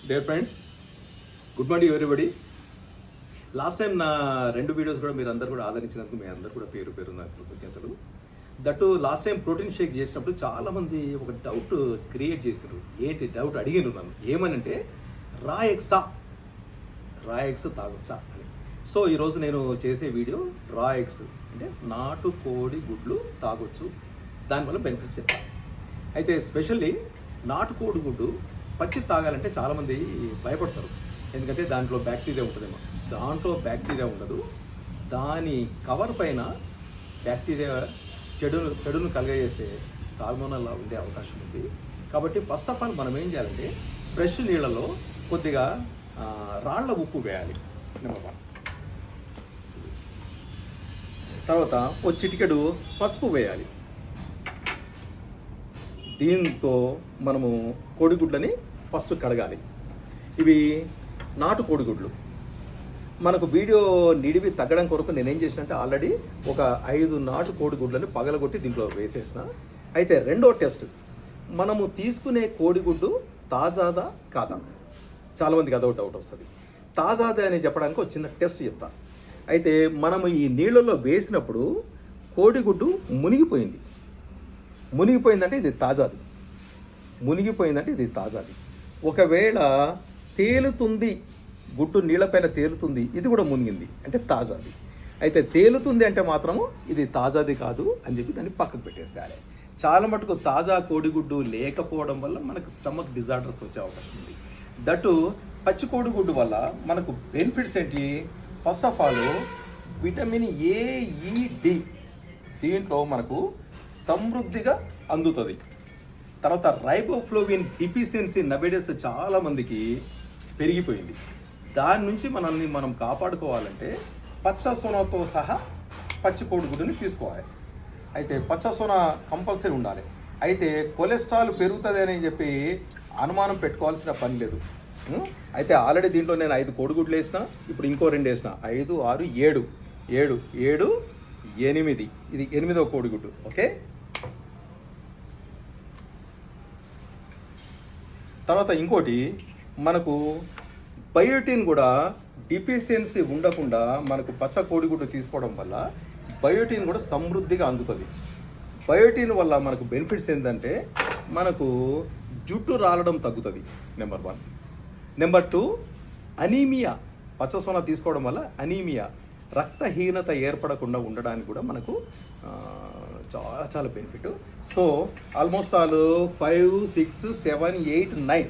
Dear friends, good morning everybody. Last time నా 2 videos కూడా మీరు అందరు కూడా ఆదరించినందుకు మీ అందరు కూడా పేరు పేరు నా కృతజ్ఞతలు. That last time protein shake చేసినప్పుడు చాలామంది ఒక డౌట్ క్రియేట్ చేశారు. ఏంటి డౌట్ అడిగాను నన్ను, ఏమనంటే రా ఎగ్స్ తాగొచ్చా అని. సో ఈరోజు నేను చేసే వీడియో రా ఎగ్స్ అంటే నాటు కోడి గుడ్లు తాగొచ్చు, దానివల్ల బెనిఫిట్స్ చెప్తాను. అయితే ఎస్పెషల్లీ నాటు కోడి గుడ్డు పచ్చి తాగాలంటే చాలామంది భయపడతారు. ఎందుకంటే దాంట్లో బ్యాక్టీరియా ఉంటుందేమో. దాంట్లో బ్యాక్టీరియా ఉండదు, దాని కవర్ పైన బ్యాక్టీరియా చెడును కలగజేసే సాల్మోనెల్లా ఉండే అవకాశం ఉంది. కాబట్టి ఫస్ట్ ఆఫ్ ఆల్ మనం ఏం చేయాలంటే ఫ్రెష్ నీళ్ళలో కొద్దిగా రాళ్ల ఉప్పు వేయాలి, నెంబర్ 1. తర్వాత ఓ చిటికెడు పసుపు వేయాలి. దీంతో మనము కోడిగుడ్లని ఫస్ట్ కడగాలి. ఇవి నాటు కోడిగుడ్లు. మనకు వీడియో నిడివి తగ్గడం కొరకు నేనేం చేసినంటే ఆల్రెడీ ఒక 5 నాటు కోడిగుడ్లని పగలగొట్టి దీంట్లో వేసేసిన. అయితే రెండో టెస్ట్, మనము తీసుకునే కోడిగుడ్డు తాజాదా కాదా, చాలామందికి అదో డౌట్ వస్తుంది. తాజాదా అని చెప్పడానికి ఒక చిన్న టెస్ట్ చెప్తా. అయితే మనము ఈ నీళ్ళలో వేసినప్పుడు కోడిగుడ్డు మునిగిపోయిందంటే ఇది తాజాది. ఒకవేళ తేలుతుంది, గుడ్డు నీళ్ళపైన తేలుతుంది, ఇది కూడా మునిగింది అంటే తాజాది. అయితే తేలుతుంది అంటే మాత్రము ఇది తాజాది కాదు అని చెప్పి దాన్ని పక్కకు పెట్టేసేయాలి. చాలా మటుకు తాజా కోడిగుడ్డు లేకపోవడం వల్ల మనకు స్టమక్ డిజార్డర్స్ వచ్చే అవకాశం ఉంది. దట్టు పచ్చి కోడిగుడ్డు వల్ల మనకు బెనిఫిట్స్ ఏంటి? First of all vitamin A, ఈ, డి దీంట్లో మనకు సమృద్ధిగా అందుతుంది. తర్వాత రైబోఫ్లోవిన్ డిఫిషియన్సీ నవేడేస్ చాలా మందికి పెరిగిపోయింది. దాని నుంచి మనం కాపాడుకోవాలంటే పచ్చ సోనాతో సహా పచ్చి కోడిగుడ్డుని తీసుకోవాలి. అయితే పచ్చ సోనా కంపల్సరీ ఉండాలి. అయితే కొలెస్ట్రాల్ పెరుగుతుంది అని చెప్పి అనుమానం పెట్టుకోవాల్సిన పని లేదు. అయితే ఆల్రెడీ దీంట్లో నేను 5 కోడిగుడ్లు వేసిన, ఇప్పుడు ఇంకో 2 వేసిన. 5, 6, 7, 8. ఇది 8వ కోడిగుడ్డు. ఓకే. తర్వాత ఇంకోటి, మనకు బయోటిన్ కూడా డిఫిషియన్సీ ఉండకుండా మనకు పచ్చ కోడిగుడ్డు తీసుకోవడం వల్ల బయోటిన్ కూడా సమృద్ధిగా అందుతుంది. బయోటిన్ వల్ల మనకు బెనిఫిట్స్ ఏంటంటే మనకు జుట్టు రాలడం తగ్గుతుంది, నెంబర్ 1. Number 2, anaemia. పచ్చ సోనా తీసుకోవడం వల్ల అనీమియా, రక్తహీనత ఏర్పడకుండా ఉండడానికి కూడా మనకు చాలా బెనిఫిట్. So almost all 5, 6, 7, 8, 9